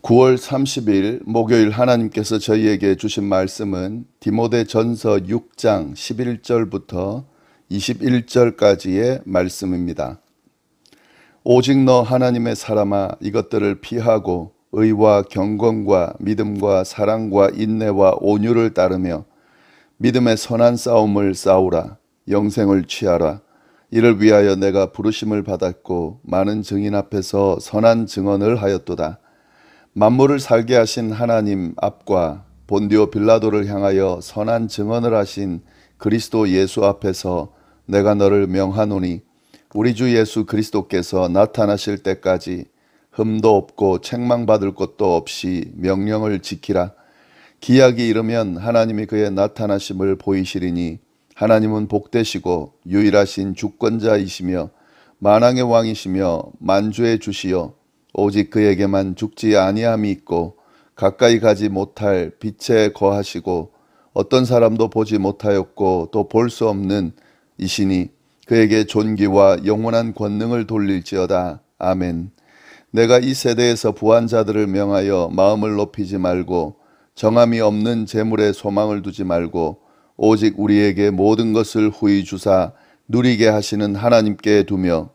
9월 30일 목요일 하나님께서 저희에게 주신 말씀은 디모데전서 6장 11절부터 21절까지의 말씀입니다. 오직 너 하나님의 사람아 이것들을 피하고 의와 경건과 믿음과 사랑과 인내와 온유를 따르며 믿음의 선한 싸움을 싸우라. 영생을 취하라. 이를 위하여 내가 부르심을 받았고 많은 증인 앞에서 선한 증언을 하였도다. 만물을 살게 하신 하나님 앞과 본디오 빌라도를 향하여 선한 증언을 하신 그리스도 예수 앞에서 내가 너를 명하노니 우리 주 예수 그리스도께서 나타나실 때까지 흠도 없고 책망받을 것도 없이 명령을 지키라. 기약이 이르면 하나님이 그의 나타나심을 보이시리니 하나님은 복되시고 유일하신 주권자이시며 만왕의 왕이시며 만주의 주시여 오직 그에게만 죽지 아니함이 있고 가까이 가지 못할 빛에 거하시고 어떤 사람도 보지 못하였고 또 볼 수 없는 이시니 그에게 존귀와 영원한 권능을 돌릴지어다. 아멘. 내가 이 세대에서 부한 자들을 명하여 마음을 높이지 말고 정함이 없는 재물에 소망을 두지 말고 오직 우리에게 모든 것을 후히 주사 누리게 하시는 하나님께 두며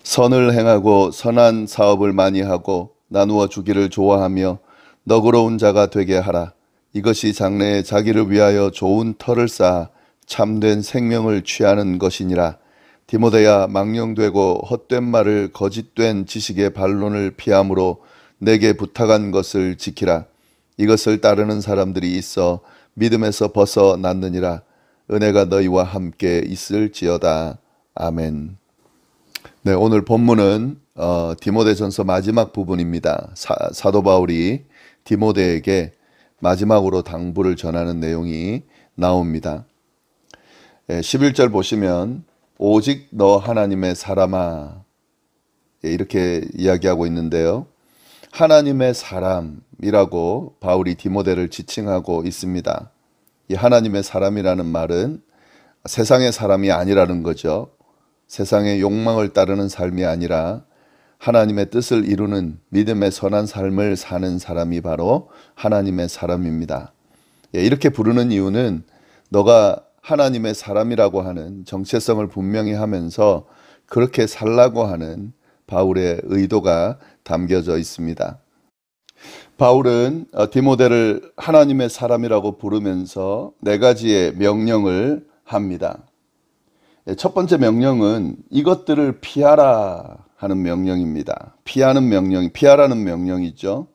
선을 행하고 선한 사업을 많이 하고 나누어 주기를 좋아하며 너그러운 자가 되게 하라. 이것이 장래에 자기를 위하여 좋은 터를 쌓아 참된 생명을 취하는 것이니라. 디모데야 망령되고 헛된 말을 거짓된 지식의 반론을 피함으로 내게 부탁한 것을 지키라. 이것을 따르는 사람들이 있어 믿음에서 벗어났느니라. 은혜가 너희와 함께 있을지어다. 아멘. 네, 오늘 본문은 디모데전서 마지막 부분입니다. 사도 바울이 디모데에게 마지막으로 당부를 전하는 내용이 나옵니다. 11절 보시면 오직 너 하나님의 사람아 이렇게 이야기하고 있는데요. 하나님의 사람이라고 바울이 디모데를 지칭하고 있습니다. 이 하나님의 사람이라는 말은 세상의 사람이 아니라는 거죠. 세상의 욕망을 따르는 삶이 아니라 하나님의 뜻을 이루는 믿음의 선한 삶을 사는 사람이 바로 하나님의 사람입니다. 이렇게 부르는 이유는 너가 하나님의 사람이라고 하는 정체성을 분명히 하면서 그렇게 살라고 하는 바울의 의도가 담겨져 있습니다. 바울은 디모데를 하나님의 사람이라고 부르면서 네 가지의 명령을 합니다. 첫 번째 명령은 이것들을 피하라 하는 명령입니다. 피하라는 명령이죠.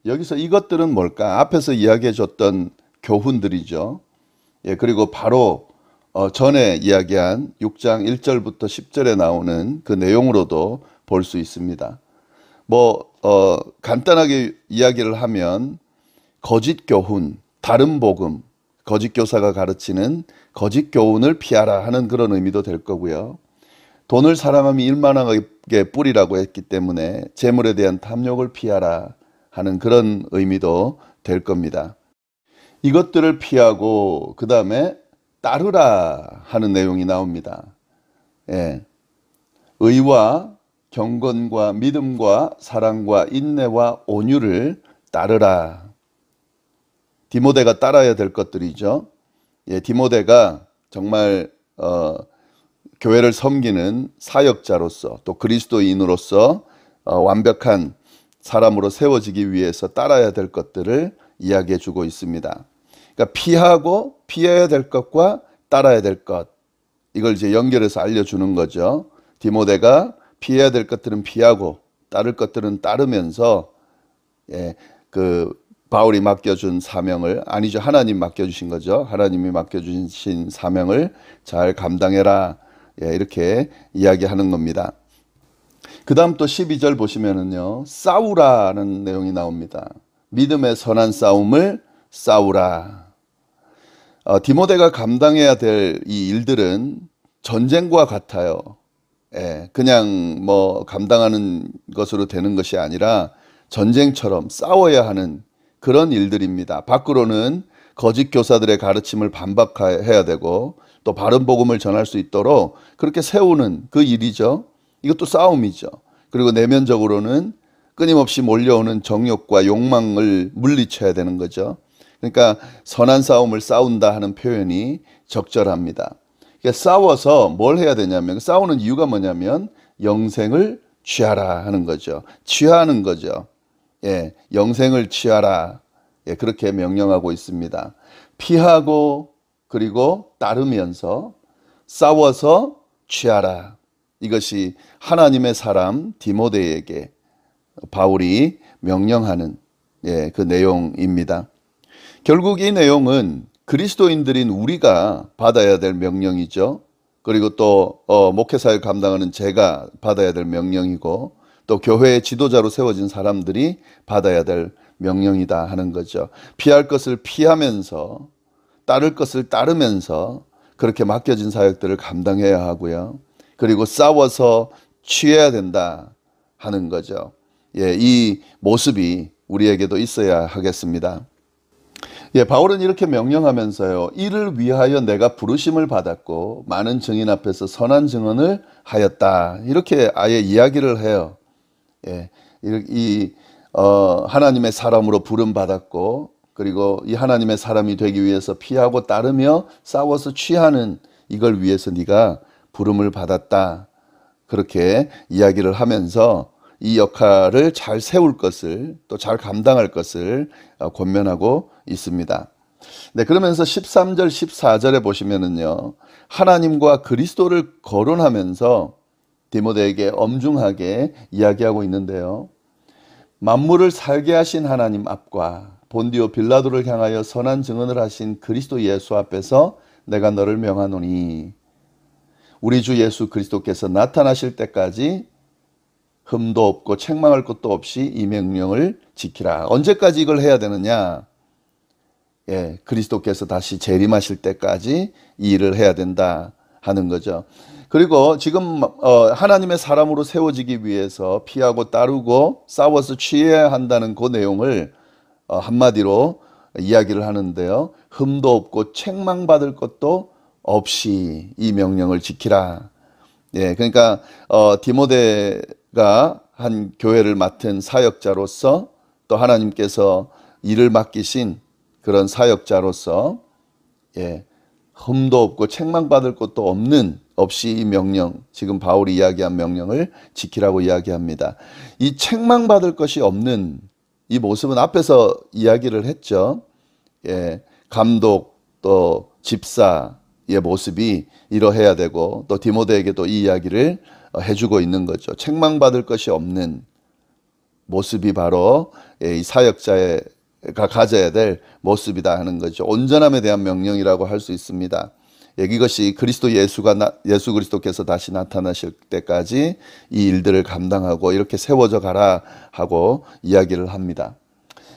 여기서 이것들은 뭘까? 앞에서 이야기해 줬던 교훈들이죠. 그리고 바로 전에 이야기한 6장 1절부터 10절에 나오는 그 내용으로도 볼 수 있습니다. 간단하게 이야기를 하면 거짓 교훈, 다른 복음, 거짓 교사가 가르치는 거짓 교훈을 피하라 하는 그런 의미도 될 거고요. 돈을 사랑함이 일만하게 뿌리라고 했기 때문에 재물에 대한 탐욕을 피하라 하는 그런 의미도 될 겁니다. 이것들을 피하고 그 다음에 따르라 하는 내용이 나옵니다. 의와 경건과 믿음과 사랑과 인내와 온유를 따르라. 디모데가 따라야 될 것들이죠. 디모데가 정말 교회를 섬기는 사역자로서 또 그리스도인으로서 완벽한 사람으로 세워지기 위해서 따라야 될 것들을 이야기해 주고 있습니다. 그러니까 피하고 피해야 될 것과 따라야 될 것, 이걸 이제 연결해서 알려주는 거죠. 디모데가 피해야 될 것들은 피하고 따를 것들은 따르면서 바울이 맡겨준 사명을, 아니죠, 하나님 맡겨주신 거죠. 하나님이 맡겨주신 사명을 잘 감당해라, 이렇게 이야기하는 겁니다. 그 다음 또 12절 보시면은요, 싸우라는 내용이 나옵니다. 믿음의 선한 싸움을 싸우라. 디모데가 감당해야 될 이 일들은 전쟁과 같아요. 그냥 감당하는 것으로 되는 것이 아니라 전쟁처럼 싸워야 하는 그런 일들입니다. 밖으로는 거짓 교사들의 가르침을 반박해야 되고 또 바른 복음을 전할 수 있도록 그렇게 세우는 그 일이죠. 이것도 싸움이죠. 그리고 내면적으로는 끊임없이 몰려오는 정욕과 욕망을 물리쳐야 되는 거죠. 그러니까 선한 싸움을 싸운다 하는 표현이 적절합니다. 그러니까 싸워서 뭘 해야 되냐면, 싸우는 이유가 뭐냐면 영생을 취하라 하는 거죠. 취하는 거죠. 예, 영생을 취하라. 예, 그렇게 명령하고 있습니다. 피하고 그리고 따르면서 싸워서 취하라. 이것이 하나님의 사람 디모데에게 바울이 명령하는 그 내용입니다. 결국 이 내용은 그리스도인들인 우리가 받아야 될 명령이죠. 그리고 또 목회사를 감당하는 제가 받아야 될 명령이고, 또 교회의 지도자로 세워진 사람들이 받아야 될 명령이다 하는 거죠. 피할 것을 피하면서 따를 것을 따르면서 그렇게 맡겨진 사역들을 감당해야 하고요. 그리고 싸워서 취해야 된다 하는 거죠. 예, 이 모습이 우리에게도 있어야 하겠습니다. 예, 바울은 이렇게 명령하면서요, 이를 위하여 내가 부르심을 받았고 많은 증인 앞에서 선한 증언을 하였다. 이렇게 아예 이야기를 해요. 예, 하나님의 사람으로 부름 받았고, 그리고 이 하나님의 사람이 되기 위해서 피하고 따르며 싸워서 취하는 이걸 위해서 네가 부름을 받았다. 그렇게 이야기를 하면서 이 역할을 잘 세울 것을, 또 잘 감당할 것을 권면하고 있습니다. 네, 그러면서 13절, 14절에 보시면은요, 하나님과 그리스도를 거론하면서 디모데에게 엄중하게 이야기하고 있는데요. 만물을 살게 하신 하나님 앞과 본디오 빌라도를 향하여 선한 증언을 하신 그리스도 예수 앞에서 내가 너를 명하노니, 우리 주 예수 그리스도께서 나타나실 때까지 흠도 없고 책망할 것도 없이 이 명령을 지키라. 언제까지 이걸 해야 되느냐? 예, 그리스도께서 다시 재림하실 때까지 이 일을 해야 된다 하는 거죠. 그리고 지금 하나님의 사람으로 세워지기 위해서 피하고 따르고 싸워서 취해야 한다는 그 내용을 한마디로 이야기를 하는데요. 흠도 없고 책망받을 것도 없이 이 명령을 지키라. 예, 그러니까 디모데가 한 교회를 맡은 사역자로서, 또 하나님께서 일을 맡기신 그런 사역자로서, 예, 흠도 없고 책망받을 것도 없이 이 명령, 지금 바울이 이야기한 명령을 지키라고 이야기합니다. 이 책망받을 것이 없는 이 모습은 앞에서 이야기를 했죠. 예, 감독 또 집사의 모습이 이러해야 되고, 또 디모데에게도 이 이야기를 해주고 있는 거죠. 책망받을 것이 없는 모습이 바로 이 사역자가 가져야 될 모습이다 하는 거죠. 온전함에 대한 명령이라고 할 수 있습니다. 이것이 예수 그리스도께서 다시 나타나실 때까지 이 일들을 감당하고 이렇게 세워져 가라 하고 이야기를 합니다.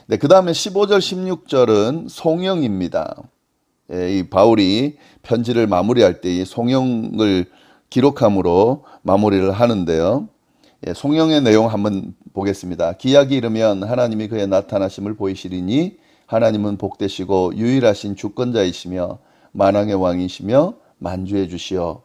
네, 그 다음에 15절 16절은 송영입니다. 이 바울이 편지를 마무리할 때 이 송영을 기록함으로 마무리를 하는데요. 송영의 내용 한번 보겠습니다. 기약이 이르면 하나님이 그의 나타나심을 보이시리니 하나님은 복되시고 유일하신 주권자이시며 만왕의 왕이시며 만주의 주시오.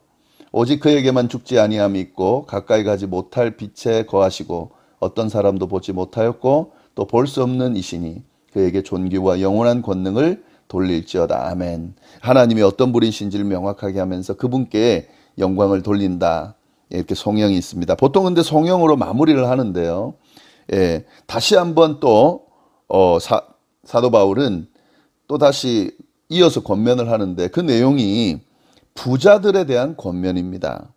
오직 그에게만 죽지 아니함이 있고 가까이 가지 못할 빛에 거하시고 어떤 사람도 보지 못하였고 또 볼 수 없는 이시니 그에게 존귀와 영원한 권능을 돌릴지어다. 아멘. 하나님이 어떤 분이신지를 명확하게 하면서 그분께 영광을 돌린다. 이렇게 송영이 있습니다. 보통 근데 송영으로 마무리를 하는데요. 예, 다시 한번 또 사도 바울은 또 다시 이어서 권면을 하는데 그 내용이 부자들에 대한 권면입니다.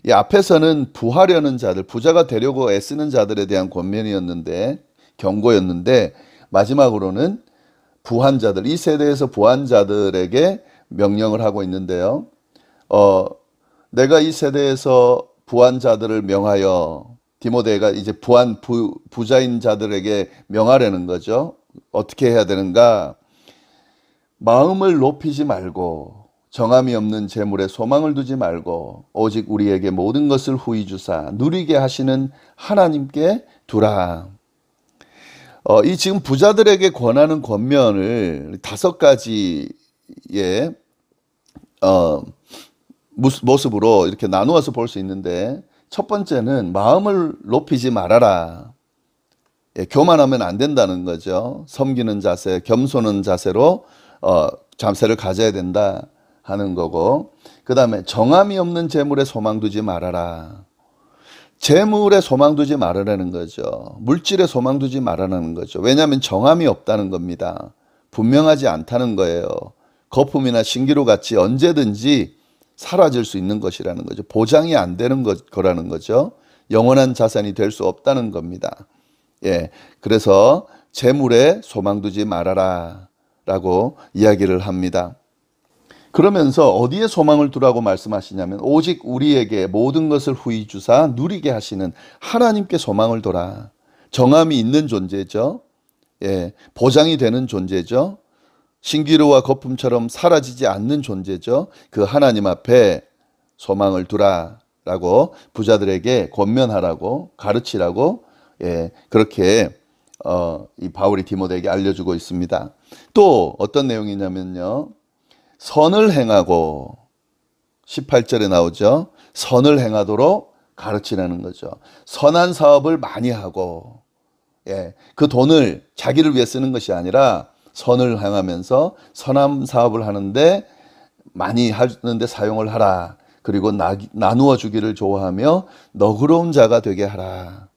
이 앞에서는 부하려는 자들, 부자가 되려고 애쓰는 자들에 대한 권면이었는데, 경고였는데, 마지막으로는 부한 자들, 이 세대에서 부한 자들에게 명령을 하고 있는데요. 내가 이 세대에서 부한 자들을 명하여, 디모데가 이제 부자인 자들에게 명하려는 거죠. 어떻게 해야 되는가? 마음을 높이지 말고 정함이 없는 재물에 소망을 두지 말고 오직 우리에게 모든 것을 후히 주사 누리게 하시는 하나님께 두라. 이 지금 부자들에게 권하는 권면을 5가지의 모습으로 이렇게 나누어서 볼 수 있는데, 첫 번째는 마음을 높이지 말아라. 교만하면 안 된다는 거죠. 섬기는 자세, 겸손한 자세로 잠세를 가져야 된다 하는 거고, 그 다음에 정함이 없는 재물에 소망 두지 말아라. 재물에 소망 두지 말으라는 거죠. 물질에 소망 두지 말라는 거죠. 왜냐하면 정함이 없다는 겁니다. 분명하지 않다는 거예요. 거품이나 신기루 같이 언제든지 사라질 수 있는 것이라는 거죠. 보장이 안 되는 거라는 거죠. 영원한 자산이 될 수 없다는 겁니다. 예, 그래서 재물에 소망 두지 말아라 라고 이야기를 합니다. 그러면서 어디에 소망을 두라고 말씀하시냐면 오직 우리에게 모든 것을 후히 주사 누리게 하시는 하나님께 소망을 둬라. 정함이 있는 존재죠. 예, 보장이 되는 존재죠. 신기루와 거품처럼 사라지지 않는 존재죠. 그 하나님 앞에 소망을 두라라고 부자들에게 권면하라고 가르치라고 그렇게 이 바울이 디모데에게 알려주고 있습니다. 또 어떤 내용이냐면요. 선을 행하고 18절에 나오죠. 선을 행하도록 가르치라는 거죠. 선한 사업을 많이 하고 그 돈을 자기를 위해 쓰는 것이 아니라 선을 행하면서 선한 사업을 하는데 많이 하는데 사용을 하라. 그리고 나누어 주기를 좋아하며 너그러운 자가 되게 하라.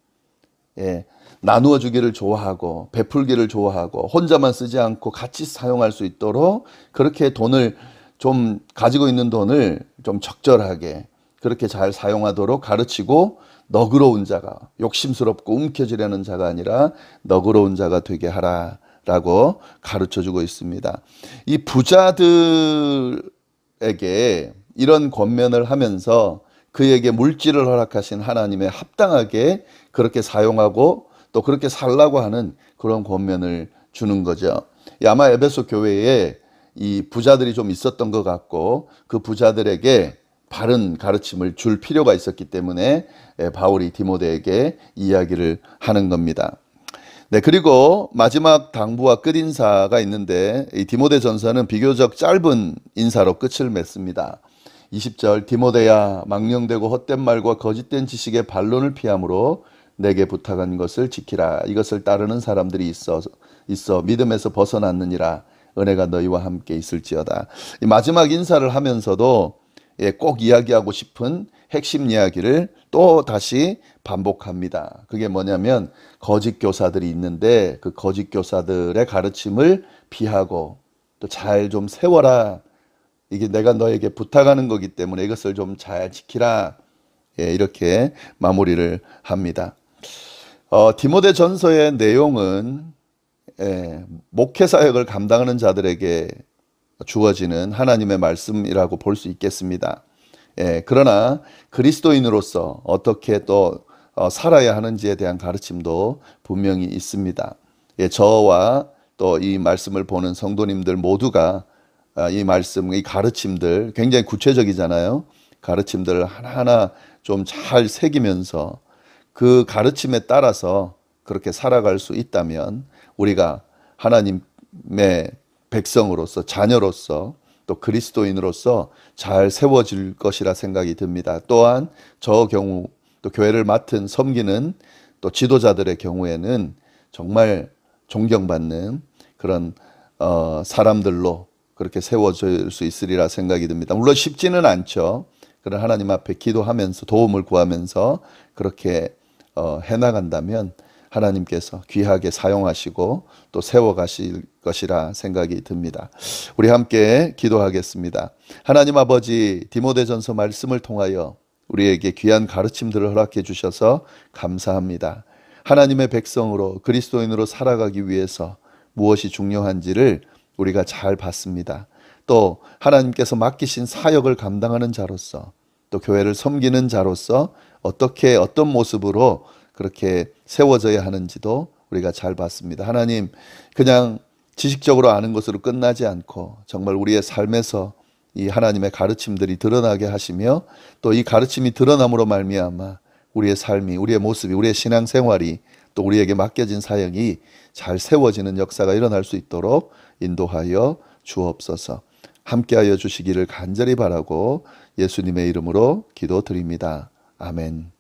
나누어 주기를 좋아하고 베풀기를 좋아하고 혼자만 쓰지 않고 같이 사용할 수 있도록 그렇게 돈을 좀 가지고 있는 돈을 좀 적절하게 그렇게 잘 사용하도록 가르치고 너그러운 자가 욕심스럽고 움켜쥐려는 자가 아니라 너그러운 자가 되게 하라라고 가르쳐주고 있습니다. 이 부자들에게 이런 권면을 하면서 그에게 물질을 허락하신 하나님의 합당하게 그렇게 사용하고 또 그렇게 살라고 하는 그런 권면을 주는 거죠. 아마 에베소 교회에 이 부자들이 좀 있었던 것 같고 그 부자들에게 바른 가르침을 줄 필요가 있었기 때문에 바울이 디모데에게 이야기를 하는 겁니다. 네, 그리고 마지막 당부와 끝인사가 있는데 이 디모데전서는 비교적 짧은 인사로 끝을 맺습니다. 20절 디모데야 망령되고 헛된 말과 거짓된 지식의 반론을 피함으로 내게 부탁한 것을 지키라. 이것을 따르는 사람들이 있어 믿음에서 벗어났느니라. 은혜가 너희와 함께 있을지어다. 이 마지막 인사를 하면서도 꼭 이야기하고 싶은 핵심 이야기를 또 다시 반복합니다. 그게 뭐냐면 거짓 교사들이 있는데 그 거짓 교사들의 가르침을 피하고 또 잘 좀 세워라. 이게 내가 너에게 부탁하는 거기 때문에 이것을 좀 잘 지키라. 이렇게 마무리를 합니다. 디모데 전서의 내용은 목회 사역을 감당하는 자들에게 주어지는 하나님의 말씀이라고 볼 수 있겠습니다. 그러나 그리스도인으로서 어떻게 또 살아야 하는지에 대한 가르침도 분명히 있습니다. 저와 또 이 말씀을 보는 성도님들 모두가 이 말씀, 이 가르침들 굉장히 구체적이잖아요. 가르침들을 하나하나 좀 잘 새기면서 그 가르침에 따라서 그렇게 살아갈 수 있다면 우리가 하나님의 백성으로서 자녀로서 또 그리스도인으로서 잘 세워질 것이라 생각이 듭니다. 또한 저 경우 또 교회를 맡은 섬기는 또 지도자들의 경우에는 정말 존경받는 그런 사람들로 그렇게 세워질 수 있으리라 생각이 듭니다. 물론 쉽지는 않죠. 그런 하나님 앞에 기도하면서 도움을 구하면서 그렇게 해나간다면 하나님께서 귀하게 사용하시고 또 세워가실 것이라 생각이 듭니다. 우리 함께 기도하겠습니다. 하나님 아버지, 디모데전서 말씀을 통하여 우리에게 귀한 가르침들을 허락해 주셔서 감사합니다. 하나님의 백성으로 그리스도인으로 살아가기 위해서 무엇이 중요한지를 우리가 잘 봤습니다. 또 하나님께서 맡기신 사역을 감당하는 자로서 또 교회를 섬기는 자로서 어떻게 어떤 모습으로 그렇게 세워져야 하는지도 우리가 잘 봤습니다. 하나님, 그냥 지식적으로 아는 것으로 끝나지 않고 정말 우리의 삶에서 이 하나님의 가르침들이 드러나게 하시며 또 이 가르침이 드러남으로 말미암아 우리의 삶이, 우리의 모습이, 우리의 신앙생활이 또 우리에게 맡겨진 사역이 잘 세워지는 역사가 일어날 수 있도록 인도하여 주옵소서. 함께하여 주시기를 간절히 바라고 예수님의 이름으로 기도드립니다. 아멘.